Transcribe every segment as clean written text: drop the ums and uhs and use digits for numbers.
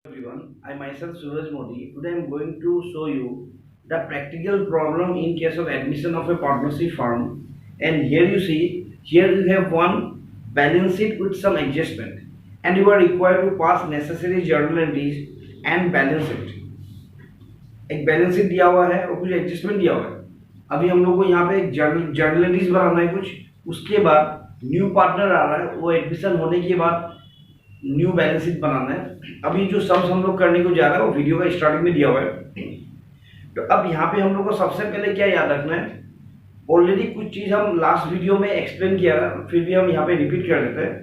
Everyone, I myself Suraj Modi. Today I am going to show you the practical problem in case of admission of a partnership firm. And here you see, here you have one balance sheet with some adjustment, and you are required to pass necessary journal entries and balance it. एक balance sheet दिया हुआ है और कुछ adjustment दिया हुआ है. अभी हम लोग को यहाँ पे एक जर्नल एंट्रीज बनाना है कुछ. उसके बाद न्यू पार्टनर आ रहा है, वो एडमिशन होने के बाद न्यू बैलेंस शीट बनाना है. अभी जो सम्स हम लोग करने को जा रहे हैं वो वीडियो का स्टार्टिंग में दिया हुआ है. तो अब यहाँ पे हम लोग को सबसे पहले क्या याद रखना है, ऑलरेडी कुछ चीज हम लास्ट वीडियो में एक्सप्लेन किया था, फिर भी हम यहाँ पे रिपीट कर देते हैं.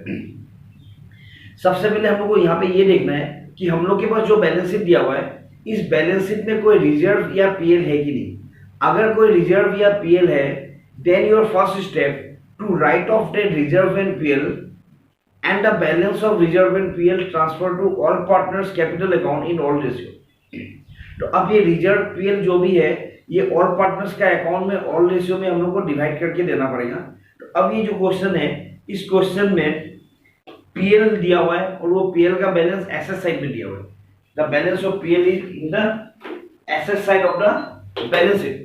सबसे पहले हम लोग को यहाँ पे ये देखना है कि हम लोग के पास जो बैलेंस शीट दिया हुआ है, इस बैलेंस शीट में कोई रिजर्व या पीएल है कि नहीं. अगर कोई रिजर्व या पीएल है, then your first step to write off that reserve and PL and the balance of reserve and PL transfer to all partners capital account in all ratio. तो अब ये रिजर्व पीएल जो भी है ये all partners का account में all ratio में हम लोग को डिवाइड करके देना पड़ेगा. तो अब ये जो क्वेश्चन है, इस क्वेश्चन में पीएल दिया हुआ है और वो पीएल का बैलेंस एसेट साइड में दिया हुआ है. The balance of PL is in the asset side of the balance sheet.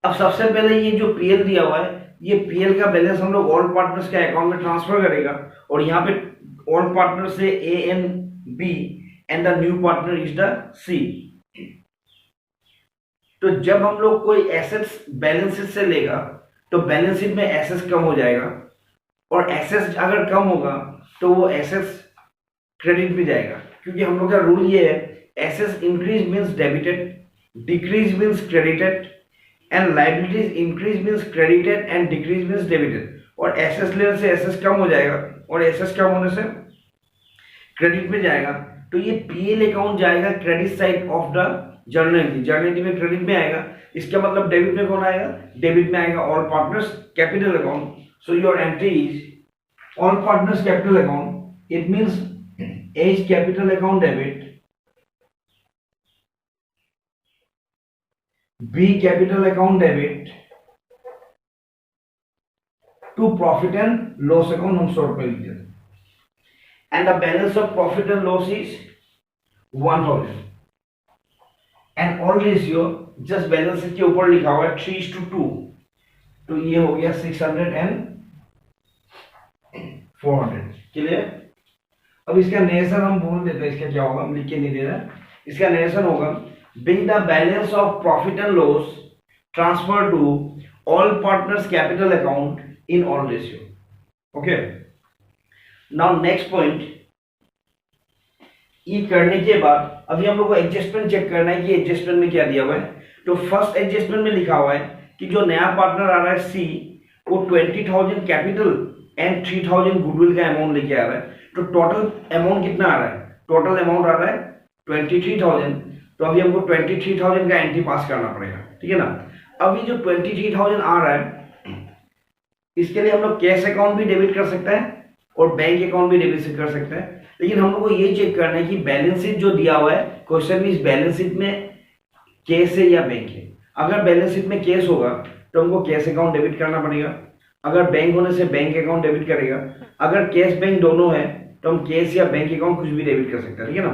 अब सबसे पहले ये जो पीएल दिया हुआ है, ये पीएल का बैलेंस हम लोग ऑल पार्टनर्स के अकाउंट में ट्रांसफर करेगा. और यहाँ पे ऑल पार्टनर से A and B and the new partner is the C. तो जब हम लोग कोई एसेट्स बैलेंस शीट से लेगा तो बैलेंस शीट में एसेट्स कम हो जाएगा, और एसेट्स अगर कम होगा तो वो एसेट्स क्रेडिट में जाएगा. क्योंकि हम लोग का रूल ये है, assets increase means debited, decrease means credited, and liabilities increase means credited and decrease means debited. और एसेट्स लेने से एसेट्स कम हो जाएगा और एसेट्स कम होने से क्रेडिट में जाएगा. तो ये पीएल अकाउंट जाएगा credit side of the journal entry. Journal entry में क्रेडिट में आएगा. इसका मतलब डेबिट में कौन आएगा? डेबिट में आएगा all partners capital account. So your entry is all partners capital account. It means A is capital account debit, B capital account debit to profit and loss account हम शॉर्ट में लिख देते हैं. And the balance of profit and loss is 1000. And all ratio just balance sheet के ऊपर लिखा हुआ है 3:2. तो ये हो गया 600 and 400. क्लियर? अब इसका नरेशन हम बोल देते हैं. इसका क्या होगा, हम लिख के नहीं दे रहे. इसका नरेशन होगा, bring the balance of profit and loss transfer to all partners capital account in all ratio. Okay, now next point. ये करने के बाद अभी हम लोग को एडजस्टमेंट चेक करना है कि एडजस्टमेंट में क्या दिया हुआ है. तो फर्स्ट एडजस्टमेंट में लिखा हुआ है कि जो नया पार्टनर आ रहा है सी, वो 20,000 कैपिटल एंड 3,000 गुडविल का अमाउंट लेके आ रहा है. तो टोटल अमाउंट कितना आ रहा है? टोटल अमाउंट आ रहा है 23,000. तो अभी हमको 23,000 का एंट्री पास करना पड़ेगा. ठीक है ना. अभी जो 23,000 आ रहा है, इसके लिए हम लोग कैश अकाउंट भी डेबिट कर सकते हैं और बैंक अकाउंट भी डेबिट कर सकते हैं. लेकिन हम लोग को ये चेक करना है कि बैलेंस शीट जो दिया हुआ है, क्वेश्चन में इस बैलेंस शीट में कैश है या बैंक है. अगर बैलेंस शीट में कैश होगा तो हमको कैश अकाउंट डेबिट करना पड़ेगा. अगर बैंक होने से बैंक अकाउंट डेबिट करेगा. अगर कैश बैंक दोनों है तो हम कैश या बैंक अकाउंट कुछ भी डेबिट कर सकते हैं. ठीक है ना.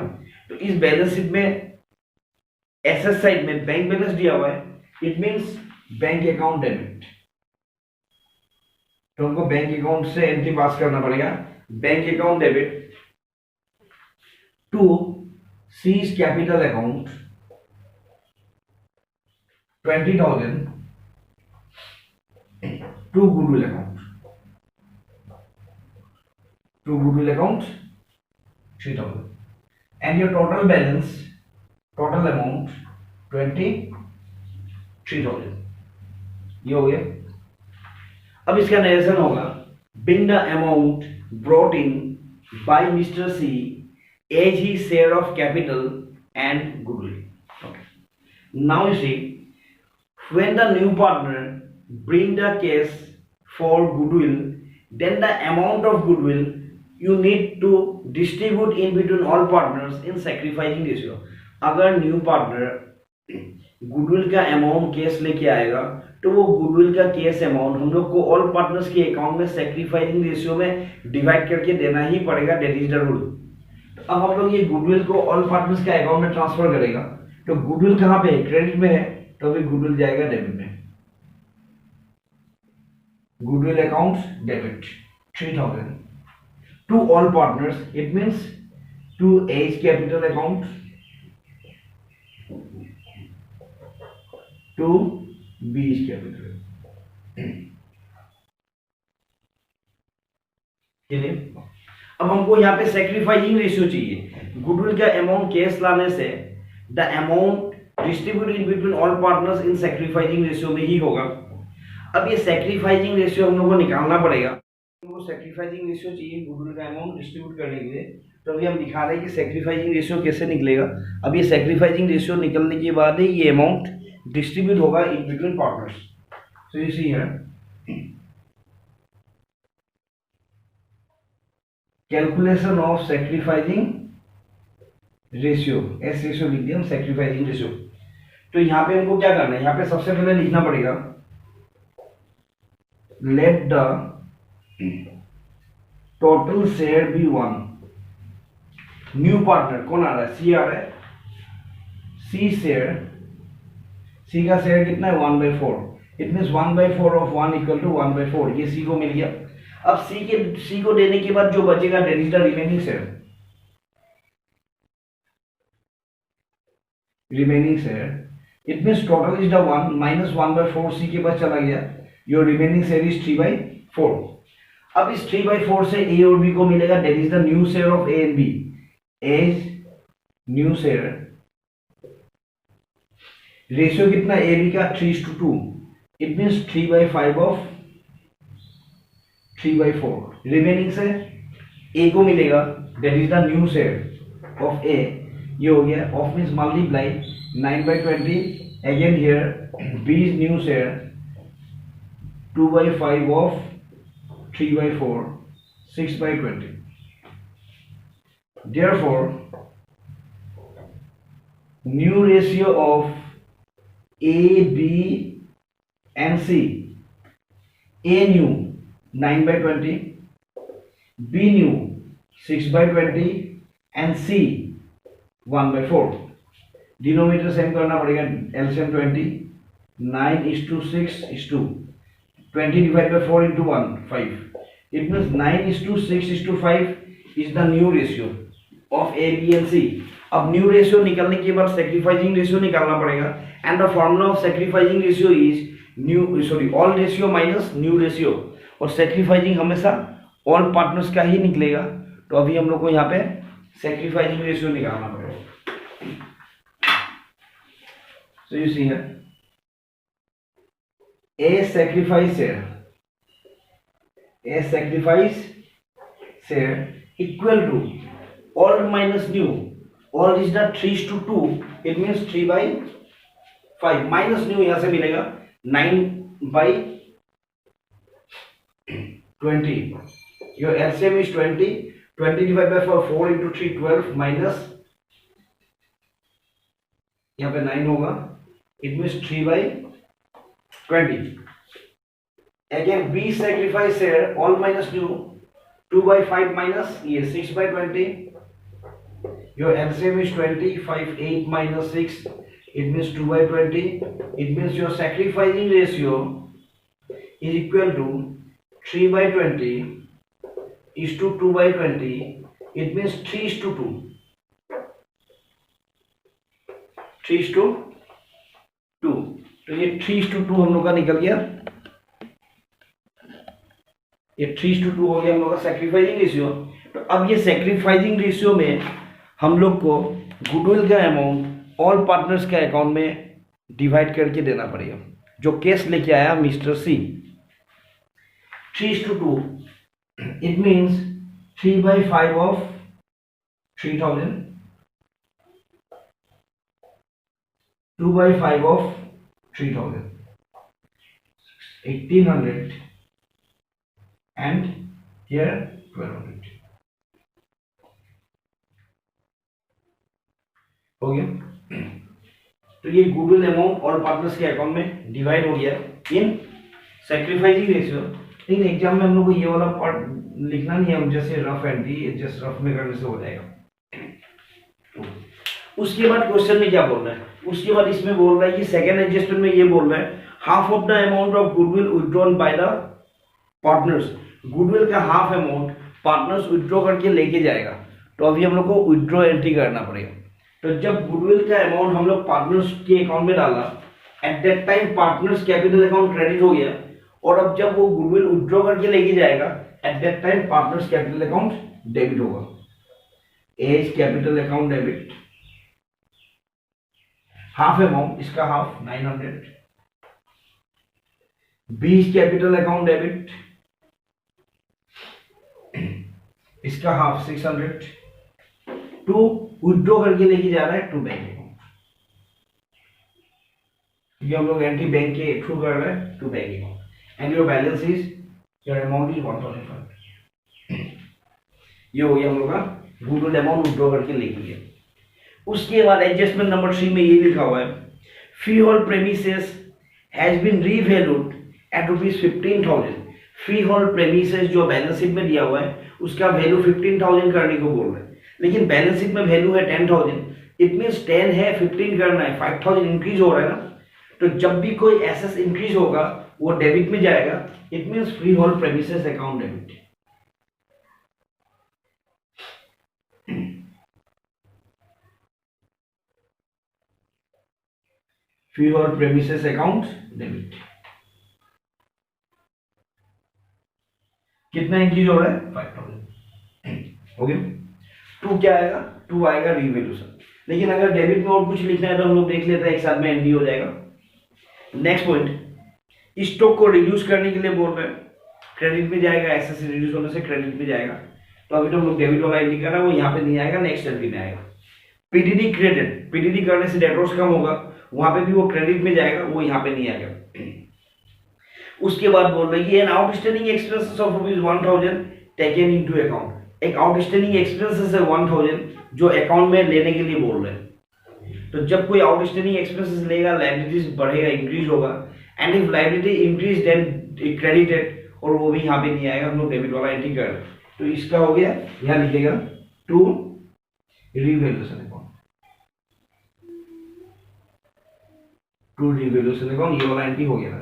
तो इस बैलेंस शीट में एसेट साइड में बैंक बैलेंस दिया हुआ है, it means bank account debit. तो हमको बैंक अकाउंट से एंट्री पास करना पड़ेगा. Bank account debit to C's capital account 20,000 to goodwill account. To goodwill account 3,000 and your total balance, total amount 23,000. ये हो गया. अब इसका नरेशन होगा, bring the amount brought in by Mr. C as his share of capital and goodwill. Okay. Now you see, when the new partner bring the cash for goodwill, then the amount of goodwill you need to distribute in between all partners in sacrificing ratio. अगर new partner goodwill का amount cash लेके आएगा तो वो goodwill का cash amount हम लोग को ऑल पार्टनर्स के अकाउंट में सैक्रिफाइसिंग रेशियो में डिवाइड करके देना ही पड़ेगा. That is the rule. तो अब हम लोग ये गुडविल को ऑल पार्टनर्स के अकाउंट में ट्रांसफर करेगा। तो गुडविल कहाँ पे है? क्रेडिट में है, तो अभी गुडविल जाएगा डेबिट में। Goodwill account debit 3000 to all partners, it means to A's capital account, to B's capital. अब हमको यहाँ पे सैक्रिफाइसिंग रेशियो चाहिए। गुडविल का अमाउंट कैश लाने से the amount distributed in between all partners in sacrificing ratio में ही होगा। अब ये सैक्रिफाइसिंग रेशियो हम लोग को निकालना पड़ेगा। हमको सैक्रिफाइसिंग रेशियो चाहिए गुडविल का अमाउंट डिस्ट्रीब्यूट करने के लिए। तो अभी हम दिखा रहे हैं कि सैक्रिफाइसिंग रेशियो कैसे निकलेगा। अब ये सैक्रिफाइसिंग रेशियो निकलने के बाद ही ये अमाउंट डिस्ट्रीब्यूट होगा in between partners. So you see here calculation of sacrificing ratio, S ratio लिख दिया हम, सैक्रिफाइसिंग रेशियो। तो यहाँ पे हमको क्या करना है? यहाँ पे सबसे पहले लिखना पड़ेगा let the total share be 1। New partner कौन आ रहा है? सी आ रहा है। सी शेयर, सी का शेयर कितना है? 1/4। It means 1/4 of 1 equal to 1/4। ये सी को मिल गया। अब सी को देने के बाद जो बचेगा that is the remaining share. Remaining share it means total is the 1 minus 1/4 सी के पास चला गया। Your remaining share is 3/4। अब इस 3/4 से ए और बी को मिलेगा that is the new share of A and B. As new share ratio कितना ए बी का? 3:2। It means 3/5 of 3/4। रिमेनिंग से ए को मिलेगा that is the new share of A. ये हो गया of means multiply 9/20 again here B is new share 2/5 of 3/4 6/20। therefore new ratio of A, B and C. A new 9/20, B new 6/20 and C 1/4। Denominator same करना पड़ेगा। LCM 20, 9:6:2, 20 divided by 4 into 1 5। It means 9:6:5 is the new ratio of A, B and C। अब new ratio निकालने के बाद sacrificing ratio निकालना पड़ेगा। And the formula of sacrificing ratio is all ratio minus new ratio. और sacrificing हमेशा all partners का ही निकलेगा। तो अभी हम लोग को यहाँ पे सैक्रिफाइसिंग रेशियो निकालना पड़ेगा। सो you see here A sacrifice share equal to old minus new। old is the 3:2, it means 3/5 minus new यहां से मिलेगा 9/20। your LCM is 20 divided by 4 into 3 12 minus यहाँ पे 9 होगा। it means 3/20। again B sacrifice share all minus new 2/5 minus ये 6/20। your LCM is 20 5 8 minus 6 it means 2/20। it means your sacrificing ratio is equal to 3/20 is to 2/20। it means 3:2। 3:2। तो ये 3:2 हम लोग का निकल गया। ये 3:2 हो गया हम लोग का सैक्रिफाइसिंग रेशियो। तो अब ये सैक्रिफाइसिंग रेशियो में हम लोग को गुडविल का अमाउंट ऑल पार्टनर्स के अकाउंट में डिवाइड करके देना पड़ेगा, जो केस लेके आया mister C. 3:2 it means 3/5 of 3000, 2/5 of 3000, 1800 and here 1200 हो गया। तो ये गुडविल अमाउंट ऑल पार्टनर्स के अकाउंट में डिवाइड हो गया इन सैक्रिफाइसिंग रेशियो। लेकिन एग्जाम में हम लोग को ये वाला पार्ट लिखना नहीं है, हम जैसे रफ एंट्री जस्ट रफ में करने से हो जाएगा। उसके बाद क्वेश्चन में क्या बोल रहा है, उसके बाद इसमें बोल रहा है कि सेकेंड एडजस्टमेंट में ये बोल रहा है half of the amount of goodwill withdrawn by the partners, goodwill का हाफ अमाउंट पार्टनर्स विथड्रॉ करके लेके जाएगा। तो अभी हम लोग को विथड्रॉ एंट्री करना पड़ेगा। तो जब गुडविल का अमाउंट हम लोग पार्टनर्स के अकाउंट में डाला, eight that time partners capital account credit हो गया, और अब जब वो गुडविल विथड्रॉ करके लेके जाएगा, at that time partners capital account debit होगा। A is capital account debit, half amount, इसका half 900, B is capital account debit, इसका हाफ 600, टू विथड्रॉ करके लेके जा रहा है टू बैंक अकाउंट, क्योंकि हम लोग एंट्री बैंक के थ्रू कर रहे हैं to bank account, and your balance is, your amount is 1005। ये हो गया हम लोग का गुडविल अमाउंट विथड्रॉ करके लेके गया। उसके बाद एडजस्टमेंट नंबर 3 में ये लिखा हुआ है free hold premises has been revalued at ₹15,000। Free hold premises जो बैलेंस शीट में दिया हुआ है उसका वैल्यू 15,000 करने को बोल रहे हैं, लेकिन बैलेंस शीट में वैल्यू है 10,000। इट मींस 10 है, 15 करना है, 5,000 इंक्रीज हो रहा है ना। तो जब भी कोई एसेट इंक्रीज होगा वो डेबिट में जाएगा। It means free hold premises account debit. Free hold premises account debit कितना इंक्रीज हो रहा है? 5,000। ओके, टू क्या आएगा? टू आएगा रिवैल्यूएशन। लेकिन अगर डेबिट में और कुछ लिखना है तो हम लोग देख लेते हैं, एक साथ में एनडी हो जाएगा। नेक्स्ट पॉइंट, स्टॉक को रिड्यूस करने के लिए बोल रहे हैं, क्रेडिट में जाएगा, एसेट से रिड्यूस होने से क्रेडिट में जाएगा। तो अभी तो हम लोग डेबिट वाला एंट्री कर रहा है, वो यहाँ पे नहीं आएगा, नेक्स्ट एंट्री में आएगा। पीडीडी क्रेडिट, पीडीडी करने से डेटर्स कम होगा, वहां पे भी वो क्रेडिट में जाएगा, वो यहाँ पे नहीं आएगा। उसके बाद बोल रहे हैं कि an outstanding expenses of ₹1,000 taken into account. एक आउटस्टैंडिंग एक्सपेंसेस है 1,000 जो अकाउंट में लेने के लिए बोल रहे हैं। तो जब कोई आउटस्टैंडिंग एक्सपेंसेस लेगा, लायबिलिटीज बढ़ेगा, इंक्रीज होगा, and if liability increase then credited, और वो भी यहाँ पे नहीं आएगा, हम लोग डेबिट वाला एंट्री कर। तो इसका हो गया, यहाँ लिखेगा to revaluation account, to revaluation account, ये वाला एंट्री हो गया।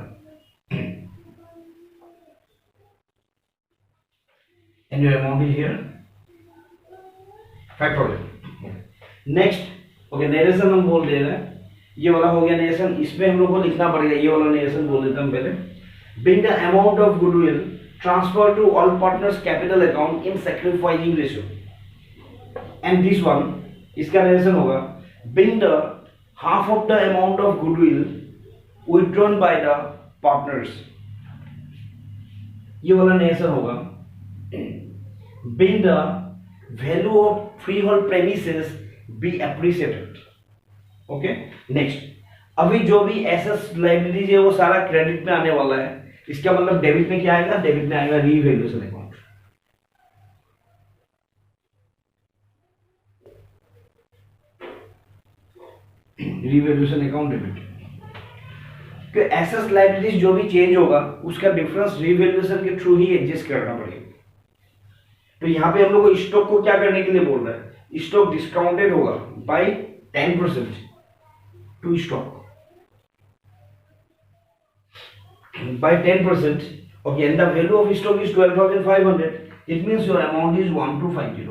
And your amount is here 5,000। Next, okay, narration हम बोल दे रहे हैं, ये वाला हो गया नरेशन। इसमें हम लोग को लिखना पड़ेगा, ये वाला नरेशन बोल देता हूं पहले। Bring the amount of goodwill transferred to all partners capital account in sacrificing ratio, and this one, इसका नरेशन होगा bring the half of the amount of goodwill withdrawn by the partners। ये वाला narration होगा being the value of freehold premises be appreciated। Okay, next, अभी जो भी assets liabilities है वो सारा क्रेडिट में आने वाला है। इसका मतलब डेबिट में क्या आएगा? डेबिट में आएगा revaluation account. Revaluation account debit, कि एसेट्स लायबिलिटीज जो भी चेंज होगा उसका डिफरेंस रीवैल्यूएशन के थ्रू ही एडजस्ट करना पड़ेगा। तो यहाँ पे हम लोग को स्टॉक को क्या करने के लिए बोल रहा है? स्टॉक डिस्काउंटेड होगा by 10% to stock, by 10%। Okay, and the value of stock is 12,500। It means your amount is 1250,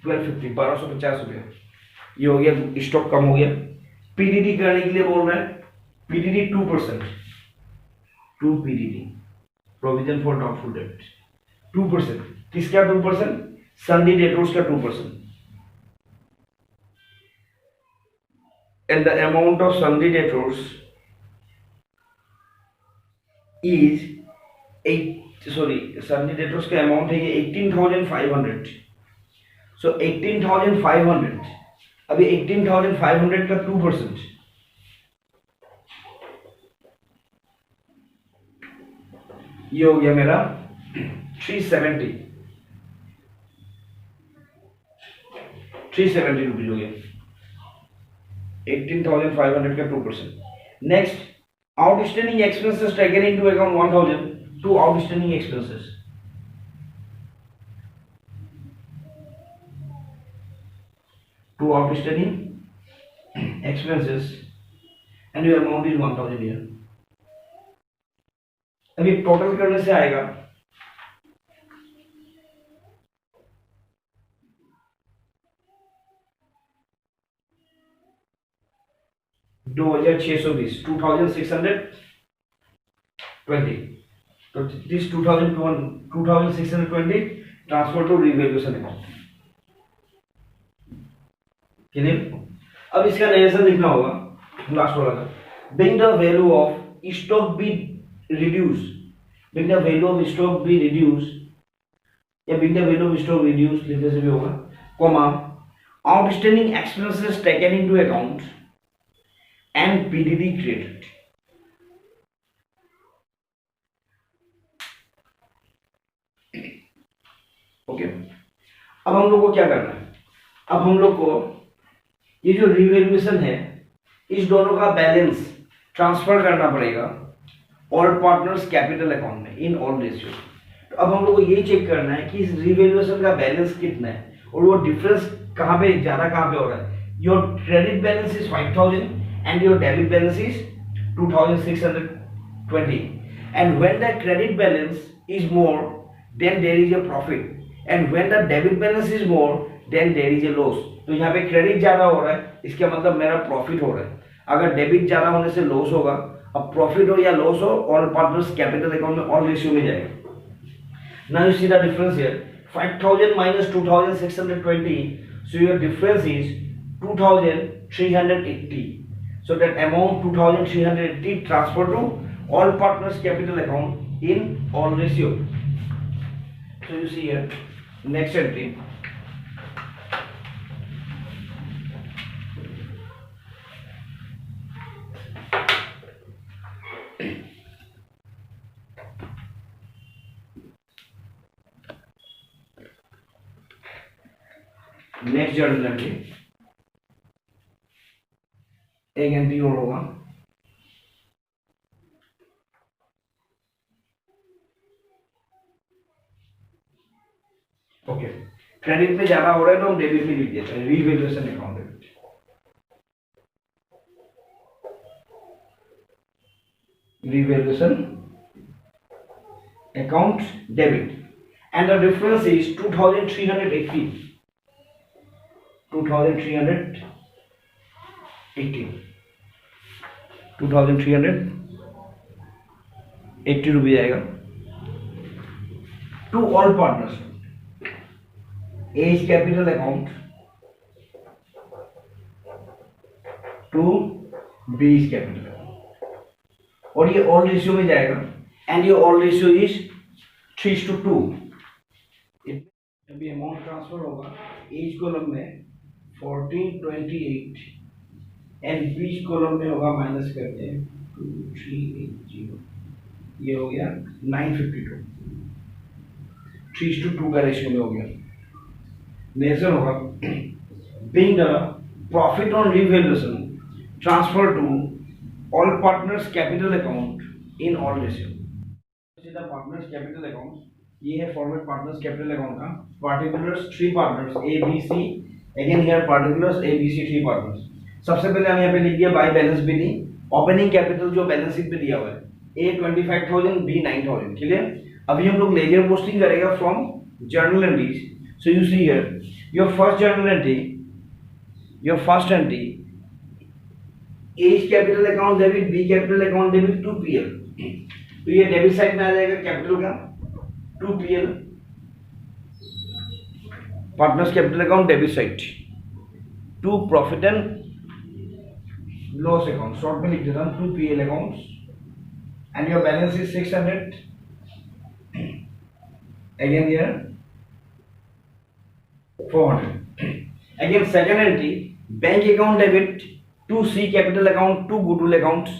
1250, 1250 रुपया। ये हो गया, स्टॉक कम हो गया। पीडीडी करने के लिए बोल रहा है, PDD 2%, to PDD, provision for doubtful debt 2%। किसका 2%? सन्डी डेटर्स का 2%, and the amount of sundry debtors is sundry debtors का अमाउंट है ये 18,500। सो 18,500, अभी 18,500 का 2%, ये हो गया मेरा 370 रुपीज हो गया। 18,500 का 2%। Next, outstanding expenses taken into account 1,000, to outstanding expenses, to outstanding expenses and your amount is 1000 here. अभी टोटल करने से आएगा 2620 2620. So this 2620 transfer to revaluation account. Clear? अब इसका रिलेशन लिखना होगा लास्ट वाला का being the value of stock be reduced, being the value of stock be reduced या being the value of stock reduced लिखने से भी होगा comma outstanding expenses taken into account and PDD created. Okay अब हम लोग को क्या करना है, अब हम लोग को ये जो रिवैल्यूएशन है इस दोनों का बैलेंस ट्रांसफर करना पड़ेगा ऑल पार्टनर्स कैपिटल अकाउंट में इन ऑल रेशियो. तो अब हम लोग को ये चेक करना है कि इस रिवैल्यूएशन का बैलेंस कितना है और वो डिफरेंस कहाँ पे ज्यादा कहाँ पे हो रहा है. Your credit balance is 5000 and your debit balance is 2620 and when the credit balance is more than there is a profit and when the debit balance is more than there is a loss. तो यहाँ पे credit ज्यादा हो रहा है इसका मतलब मेरा प्रॉफिट हो रहा है. अगर डेबिट ज्यादा होने से लॉस होगा. अब प्रॉफिट हो या लॉस हो ऑल पार्टनर्स कैपिटल अकाउंट में ऑल रेशियो में जाएगा. Now you see the difference here 5000 minus 2620, so your difference is 2380. So that amount 2380 transfer to all partners capital account in all ratio. So you see here next entry next journal entry एक entry और होगा okay credit पे ज्यादा हो रहा है तो हम डेबिट में लिख देते हैं revaluation account debit. Revaluation account debit and the difference is 2380 रुपये आएगा to all partners A's capital account to B's capital account और ये ऑल रेशियो में जाएगा एंड ये ऑल रेशियो इज 3:2. अभी अमाउंट ट्रांसफर होगा एज कॉलम में 1428 एंड बीच कॉलम में होगा माइनस करते हैं 2380 ये हो गया 952 3:2 का रेशियो में हो गया. नेक्स्ट होगा being the profit on revaluation transfer to all partners capital account in all ratio. the partners capital account ये है फॉर्मेट पार्टनर्स कैपिटल अकाउंट का particulars 3 partners A B C again here particulars A B C 3 partners. सबसे पहले हम यहाँ पे लिख दिया by balance being opening capital जो बैलेंस शीट पे दिया हुआ है ए 25000 बी 9000. क्लियर? अभी हम लोग लेजर पोस्टिंग करेगा from journal entries. So you see here your first journal entry your first entry A's capital account debit B capital account debit to PL. तो ये डेबिट साइड में आ जाएगा कैपिटल का 2PL partners capital account debit side to profit and loss account short में लिख देता हूं 2PL accounts and your balance is 600 again here 400. Again second entry bank account debit to C capital account to goodwill accounts.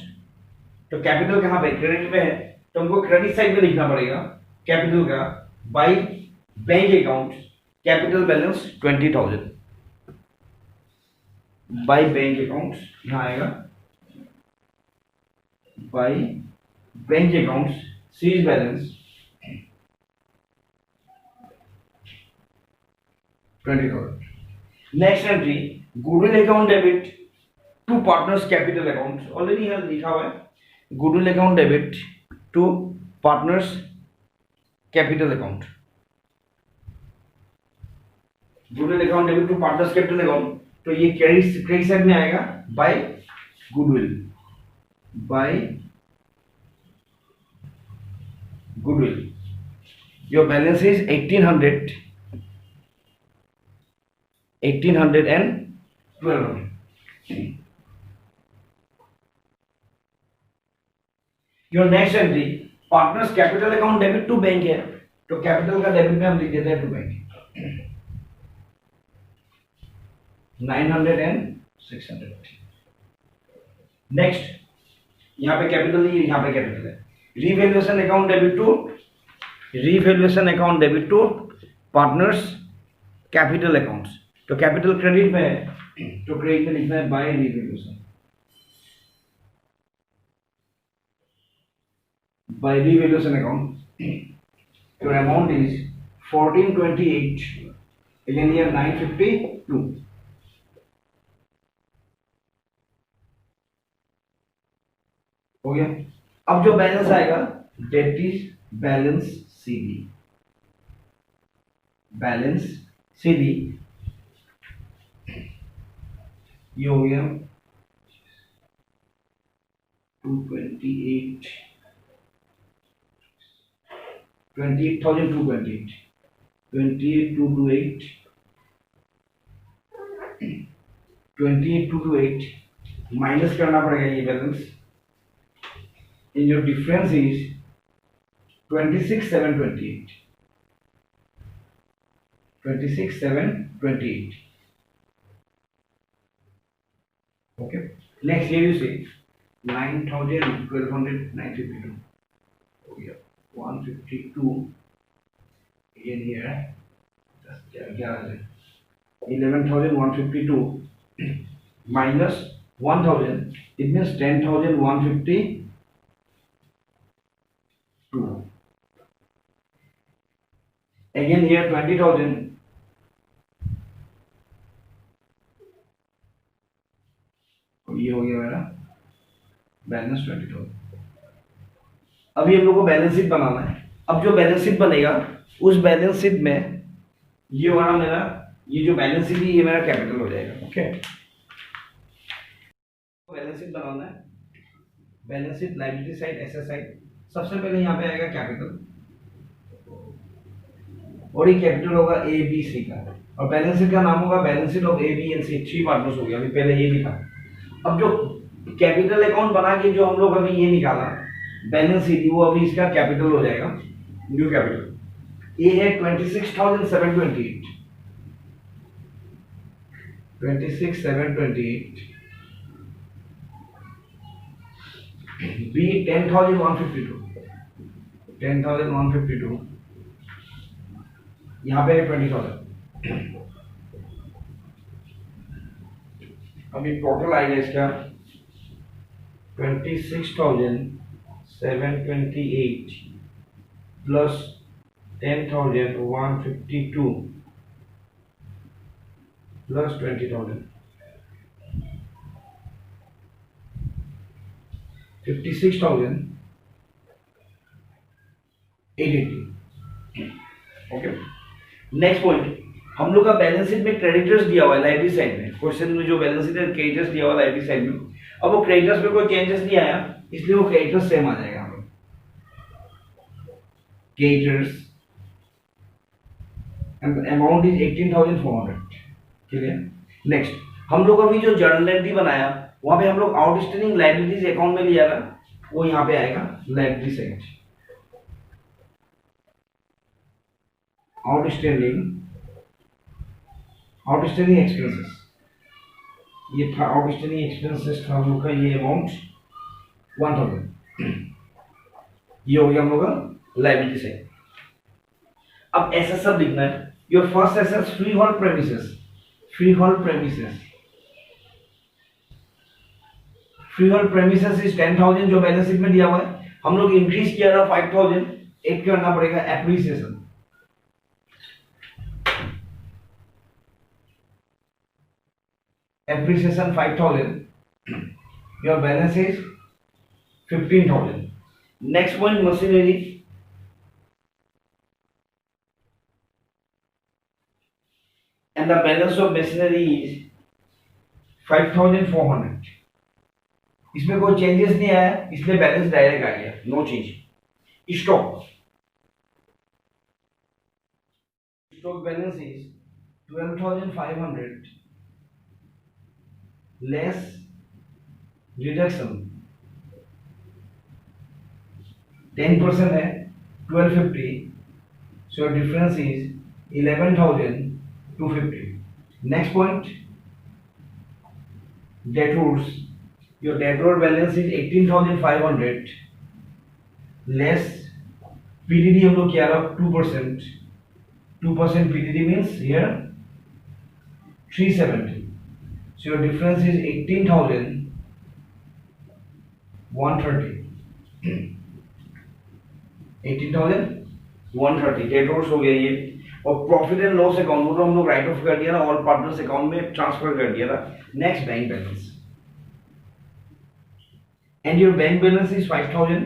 तो capital कहां पे credit पे है तो हमको क्रेडिट साइड में लिखना पड़ेगा कैपिटल का by bank account capital balance 20000 by bank account यहां आएगा बाय बैंक अकाउंट सीज balance 20000. Next entry goodwill account debit to partners capital account, already यहाँ लिखा हुआ है, goodwill account debit to partners capital account, goodwill account debit to partners capital account, तो ये credit side में आएगा by goodwill, by goodwill, your balance is 1800 and 1200. Your next entry partners capital account debit to bank है, तो capital का debit में हम लिख देते हैं टू बैंक, 900 and 600. नेक्स्ट यहाँ पे कैपिटल नहीं, यहाँ पे कैपिटल है, revaluation account debit to partners capital accounts, तो कैपिटल क्रेडिट में है, तो क्रेडिट में लिखना है by revaluation, by revaluation account, your amount is 1428, again here 952. हो गया। अब जो बैलेंस आएगा date is balance CD, balance CD ये हो गया 228, 28,228, 28,228, 28,228 माइनस करना पड़ेगा ये balance, in your difference is 26,728, 26,728. Okay. Next here you see 9,000, 1,200, 952. Oh yeah, 152. Again here, just 11,152 minus 1,000. It means 10,152. Again here 20,000. ये हो गया मेरा बैलेंस 20,000. अभी हम लोग को बैलेंस शीट बनाना है. अब जो बैलेंस शीट बनेगा उस बैलेंस शीट में ये वाला मेरा, ये जो बैलेंस शीट है ये मेरा कैपिटल हो जाएगा. ओके, बैलेंस शीट बनाना है. Balance sheet liability side, asset side. सबसे पहले यहाँ पे आएगा कैपिटल, और ये कैपिटल होगा ए बी सी का, और बैलेंस शीट का नाम होगा balance sheet of A B and C. 3 partners हो गया. अभी पहले ये लिखा. अब जो कैपिटल अकाउंट बना के जो हम लोग अभी ये निकाला बैलेंस शीट, वो अभी इसका कैपिटल हो जाएगा. न्यू कैपिटल ए है 26,728, 26,728. बी 10,152, 10,152. यहाँ पे है 20,000. अभी टोटल आएगा इसका 26,728 plus 10,152 plus 20,000, 56,880. Okay. Next point, हम लोग का बैलेंस शीट में क्रेडिटर्स दिया हुआ है लाइबिलिटी साइड में. क्वेश्चन में जो बैलेंस शीट है क्रेडिटर्स दिया हुआ है लाइबिलिटी साइड में. अब वो क्रेडिटर्स में कोई चेंजेस नहीं आया, इसलिए वो क्रेडिटर्स सेम आ जाएगा. हम लोग creditors and amount is 18,400. Clear. Next, हम लोग अभी जो जर्नल एंट्री बनाया वहां पे हम लोग आउटस्टैंडिंग लायबिलिटीज अकाउंट में लिया था, वो यहाँ पे आएगा लायबिलिटी साइड. आउटस्टैंडिंग एक्सपेंसेस, ये था आउटस्टैंडिंग एक्सपेंसेस था हम लोग का. ये अमाउंट 1,000, ये हो गया हम लोग का लायबिलिटी साइड. अब एसेट सब लिखना है. Your first asset free hold premises, free hold premises, free hold premises is 10,000 जो बैलेंस शीट में दिया हुआ है. हम लोग इंक्रीज किया था 5,000. एक करना पड़ेगा appreciation. Appreciation 5,000 Your balance is 15,000. Next one, machinery, and the balance of machinery is 5,400. इसमें कोई चेंजेस नहीं आया, इसलिए बैलेंस डायरेक्ट आ गया, no change. Stock balance is 12,500 less reduction 10% है 1250, so difference is 11,250. Next point, debtors. Your debtor balance is 18,500 less PDD हम लोग किया 2%. 2% PDD means here 370. So your difference is 18,130. 18,130 debtors हो गया ये. और प्रॉफिट एंड लॉस अकाउंट को हम लोग राइट ऑफ कर दिया ना, ऑल पार्टनर्स अकाउंट में ट्रांसफर कर दिया था. Next, bank balance. And your bank balance is 5,000.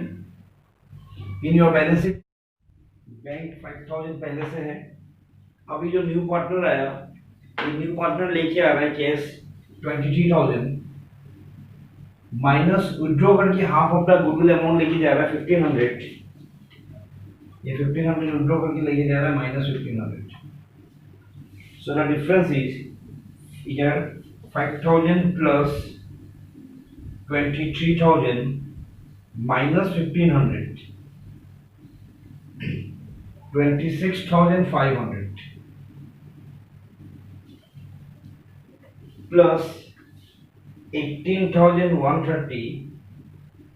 In your balance sheet, bank 5,000 पहले से है. अभी जो न्यू पार्टनर आया, ये न्यू पार्टनर लेके आ रहा है कैश 23,000 माइनस विड्रॉ करके half of the goodwill amount लेके जा रहा है 1,500. ये 1,500 विड्रॉ करके लेके जा रहा है minus 1,500. So the difference is here 5,000 plus 23,000 minus 1,500, 26,500 plus 18,130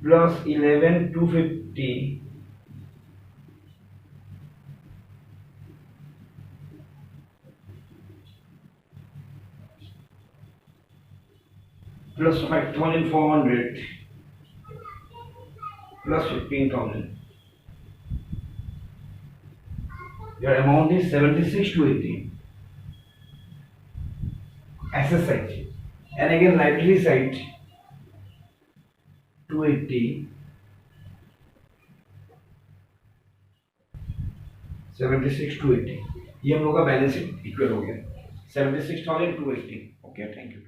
plus 11,250 plus 5,400 plus 15,000. Your amount is 76,280. Asset side, and again liability side 280, 76,280. ये हम लोग का बैलेंस इक्वल हो गया 76,280. Okay, thank you.